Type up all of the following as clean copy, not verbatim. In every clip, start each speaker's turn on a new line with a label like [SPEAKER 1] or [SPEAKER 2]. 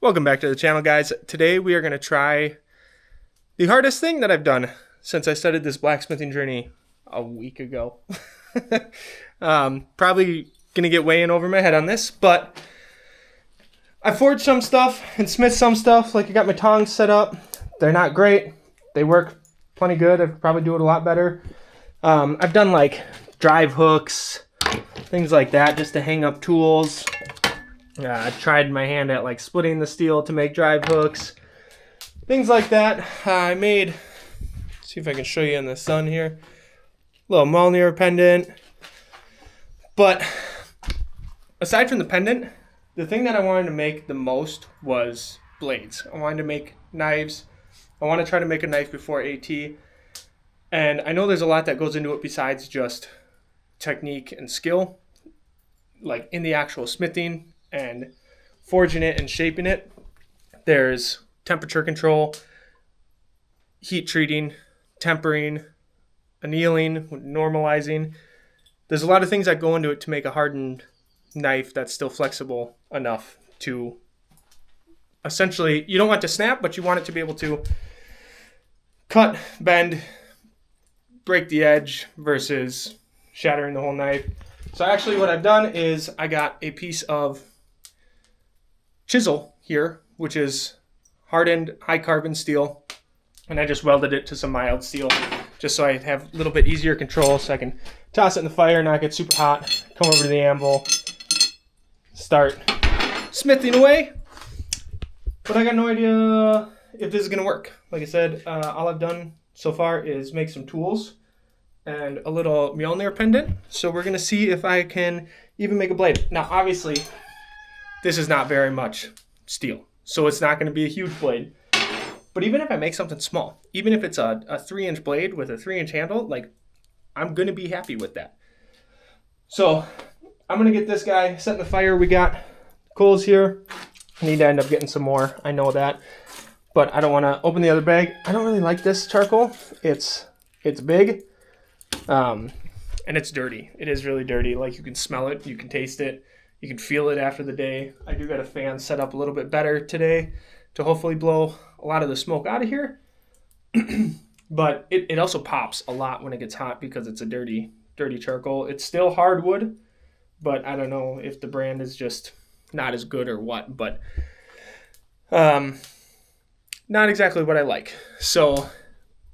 [SPEAKER 1] Welcome back to the channel, guys. Today we are going to try the hardest thing that I've done since I started this blacksmithing journey a week ago. Probably going to get way in over my head on this, but I forged some stuff and smithed some stuff. Like, I got my tongs set up. They're not great. They work plenty good. I could probably do it a lot better. I've done like drive hooks, things like that, just to hang up tools. I tried my hand at like splitting the steel to make drive hooks, things like that. I made, see if I can show you in the sun here, little Molnir pendant. But aside from the pendant, the thing that I wanted to make the most was blades. I wanted to make knives. I want to try to make a knife before AT. And I know there's a lot that goes into it besides just technique and skill, like in the actual smithing and forging it and shaping it. There's temperature control, heat treating, tempering, annealing, normalizing. There's a lot of things that go into it to make a hardened knife that's still flexible enough to essentially, you don't want it to snap, but you want it to be able to cut, bend, break the edge versus shattering the whole knife. So actually what I've done is I got a piece of chisel here, which is hardened high carbon steel, and I just welded it to some mild steel just so I have a little bit easier control, so I can toss it in the fire, not get super hot, come over to the anvil, start smithing away. But I got no idea if this is gonna work. Like I said, all I've done so far is make some tools and a little Mjolnir pendant. So we're gonna see if I can even make a blade. Now, obviously, this is not very much steel, so it's not gonna be a huge blade. But even if I make something small, even if it's a 3-inch blade with a 3-inch handle, like, I'm gonna be happy with that. So I'm gonna get this guy set in the fire. We got coals here. I need to end up getting some more, I know that. But I don't wanna open the other bag. I don't really like this charcoal. It's big. And it's dirty. It is really dirty. Like, you can smell it, you can taste it, you can feel it after the day. I do got a fan set up a little bit better today to hopefully blow a lot of the smoke out of here. But it also pops a lot when it gets hot because it's a dirty charcoal. It's still hardwood, but I don't know if the brand is just not as good or what, but not exactly what I like. So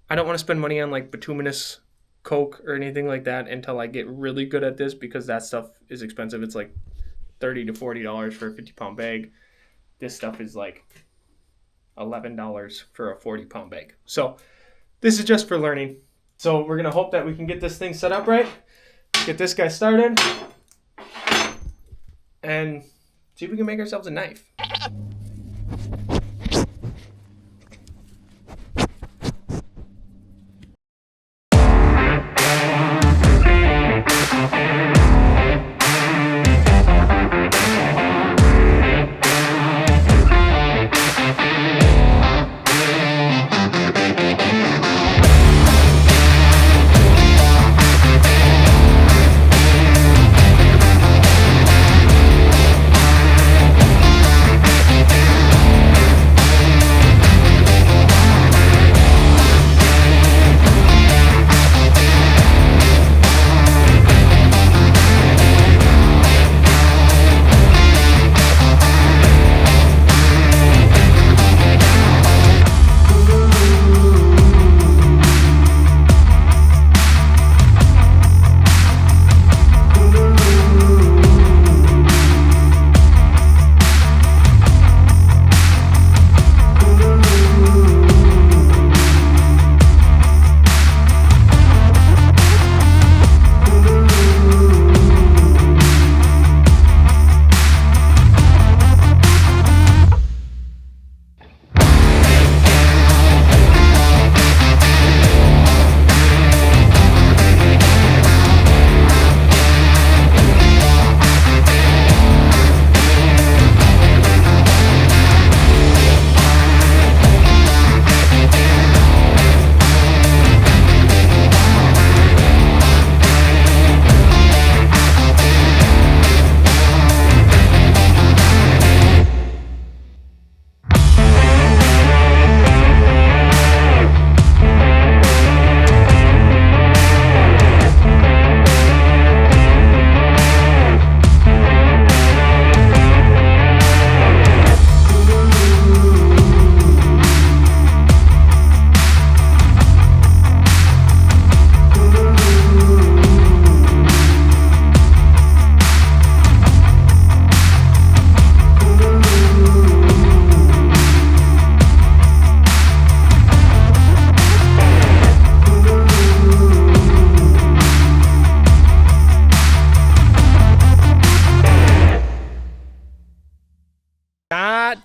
[SPEAKER 1] I don't want to spend money on like bituminous coke or anything like that until I get really good at this, because that stuff is expensive. It's like $30 to $40 for a 50-pound bag. This stuff is like $11 for a 40-pound bag. So this is just for learning. So we're gonna hope that we can get this thing set up right, get this guy started, and see if we can make ourselves a knife.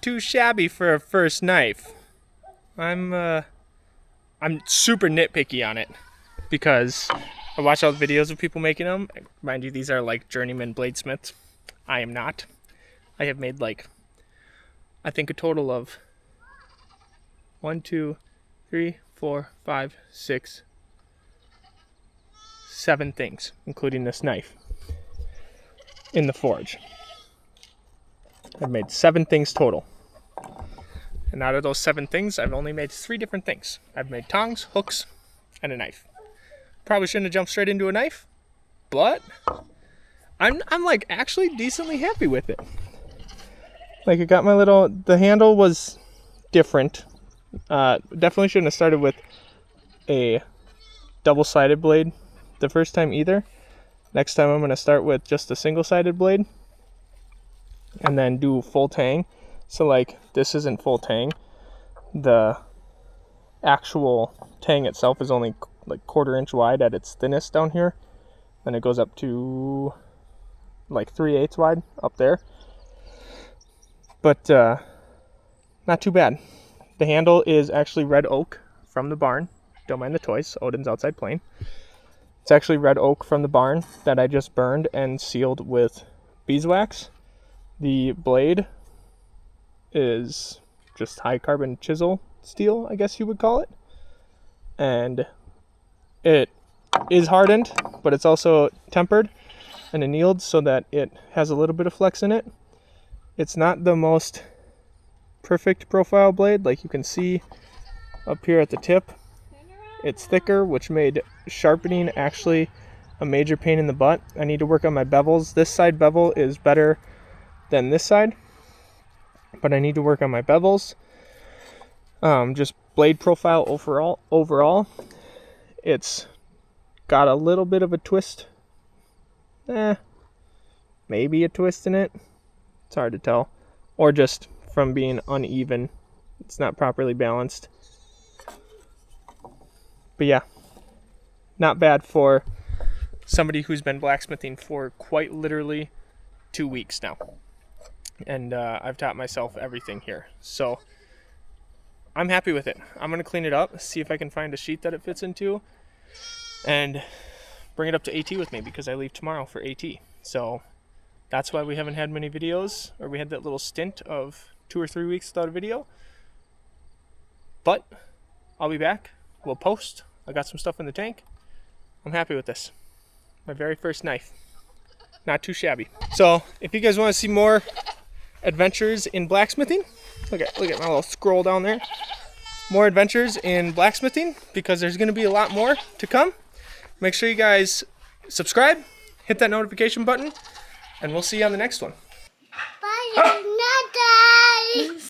[SPEAKER 1] too shabby for a first knife. I'm super nitpicky on it because I watch all the videos of people making them. Mind you, these are like journeyman bladesmiths. I am not. I have made like, I think a total of 1, 2, 3, 4, 5, 6, 7 things, including this knife, in the forge. I've made 7 things total. And out of those 7 things, I've only made 3 different things. I've made tongs, hooks, and a knife. Probably shouldn't have jumped straight into a knife, but I'm like actually decently happy with it. Like, it got my little, the handle was different. Definitely shouldn't have started with a double-sided blade the first time either. Next time I'm going to start with just a single-sided blade and then do full tang. So like, this isn't full tang. The actual tang itself is only like 1/4 inch wide at its thinnest down here. Then it goes up to like 3/8 wide up there. But not too bad. The handle is actually red oak from the barn. Don't mind the toys. Odin's outside playing. It's actually red oak from the barn that I just burned and sealed with beeswax. The blade is just high carbon chisel steel, I guess you would call it. And it is hardened, but it's also tempered and annealed so that it has a little bit of flex in it. It's not the most perfect profile blade, like you can see up here at the tip. It's thicker, which made sharpening actually a major pain in the butt. I need to work on my bevels. This side bevel is better than this side, but I need to work on my bevels. Just blade profile overall, it's got a little bit of a twist. Maybe a twist in it. It's hard to tell. Or just from being uneven. It's not properly balanced. But yeah, not bad for somebody who's been blacksmithing for quite literally 2 weeks now. And I've taught myself everything here. So I'm happy with it. I'm going to clean it up, see if I can find a sheet that it fits into, and bring it up to AT with me because I leave tomorrow for AT. So that's why we haven't had many videos, or we had that little stint of 2 or 3 weeks without a video. But I'll be back. We'll post. I got some stuff in the tank. I'm happy with this. My very first knife. Not too shabby. So if you guys want to see more adventures in blacksmithing, look at my little scroll down there. More adventures in blacksmithing, because there's going to be a lot more to come. Make sure you guys subscribe, hit that notification button, and we'll see you on the next one.
[SPEAKER 2] Bye,